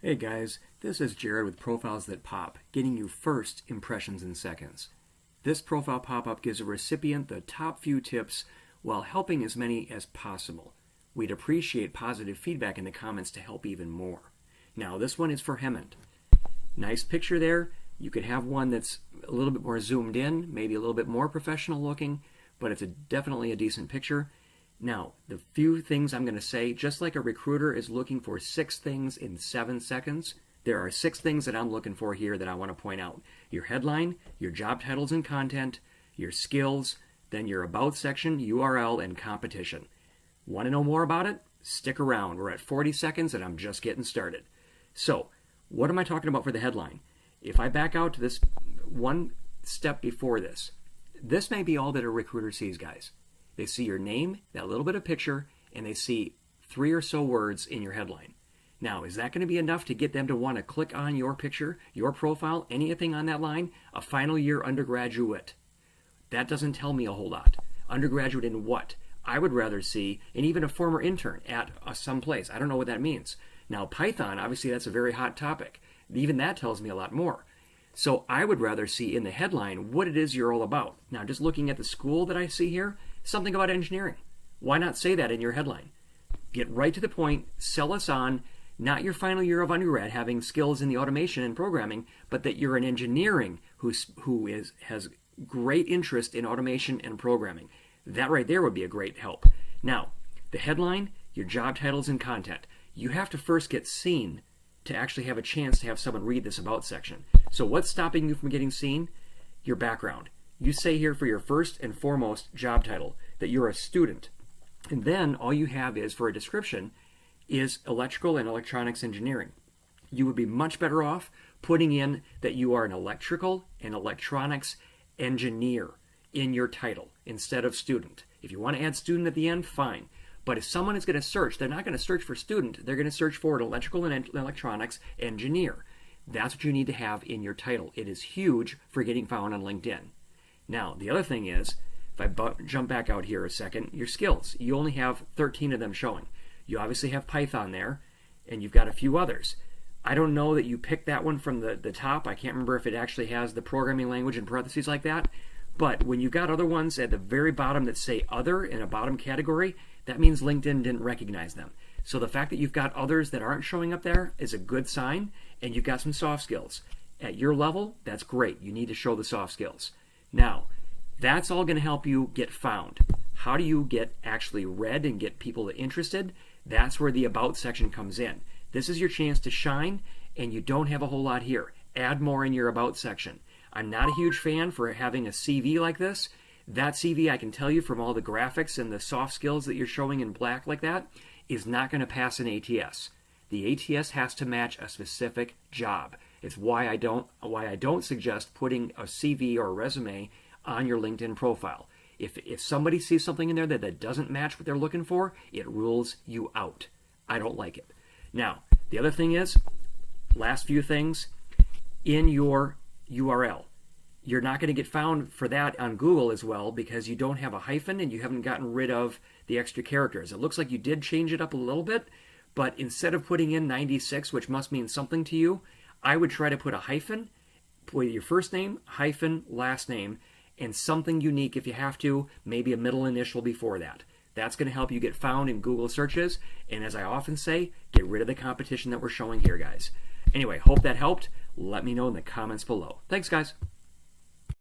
Hey guys, this is Jared with Profiles That Pop, getting you first impressions in seconds. This profile pop-up gives a recipient the top few tips while helping as many as possible. We'd appreciate positive feedback in the comments to help even more. Now this one is for Hemant. Nice picture there. You could have one that's a little bit more zoomed in, maybe a little bit more professional looking, but it's definitely a decent picture. Now, the few things I'm going to say, just like a recruiter is looking for 6 things in 7 seconds, there are 6 things that I'm looking for here that I want to point out. Your headline, your job titles and content, your skills, then your about section, URL, and competition. Want to know more about it? Stick around. We're at 40 seconds and I'm just getting started. So, what am I talking about for the headline? If I back out to this one step before this may be all that a recruiter sees, guys. They see your name, that little bit of picture, and they see 3 or so words in your headline. Now, is that going to be enough to get them to want to click on your picture, your profile, anything on that line? A final year undergraduate. That doesn't tell me a whole lot. Undergraduate in what? I would rather see, and even a former intern at some place. I don't know what that means. Now, Python, obviously that's a very hot topic. Even that tells me a lot more. So I would rather see in the headline what it is you're all about. Now, just looking at the school that I see here, something about engineering. Why not say that in your headline? Get right to the point, sell us on not your final year of undergrad having skills in the automation and programming, but that you're an engineering who has great interest in automation and programming. That right there would be a great help. Now, the headline, your job titles and content. You have to first get seen to actually have a chance to have someone read this about section. So what's stopping you from getting seen? Your background. You say here for your first and foremost job title that you're a student. And then all you have is for a description is electrical and electronics engineering. You would be much better off putting in that you are an electrical and electronics engineer in your title instead of student. If you want to add student at the end, fine. But if someone is going to search, they're not going to search for student. They're going to search for an electrical and electronics engineer. That's what you need to have in your title. It is huge for getting found on LinkedIn. Now, the other thing is, if I jump back out here a second, your skills. You only have 13 of them showing. You obviously have Python there, and you've got a few others. I don't know that you picked that one from the top. I can't remember if it actually has the programming language in parentheses like that. But when you've got other ones at the very bottom that say other in a bottom category, that means LinkedIn didn't recognize them. So the fact that you've got others that aren't showing up there is a good sign, and you've got some soft skills. At your level, that's great. You need to show the soft skills. Now, that's all going to help you get found. How do you get actually read and get people interested? That's where the About section comes in. This is your chance to shine, and you don't have a whole lot here. Add more in your About section. I'm not a huge fan for having a CV like this. That CV, I can tell you from all the graphics and the soft skills that you're showing in black like that, is not going to pass an ATS. The ATS has to match a specific job. It's why I don't suggest putting a CV or a resume on your LinkedIn profile. If somebody sees something in there that doesn't match what they're looking for, it rules you out. I don't like it. Now, the other thing is, last few things, in your URL. You're not going to get found for that on Google as well because you don't have a hyphen and you haven't gotten rid of the extra characters. It looks like you did change it up a little bit, but instead of putting in 96, which must mean something to you, I would try to put a hyphen with your first name, hyphen, last name, and something unique if you have to, maybe a middle initial before that. That's going to help you get found in Google searches, and as I often say, get rid of the competition that we're showing here, guys. Anyway, hope that helped. Let me know in the comments below. Thanks, guys.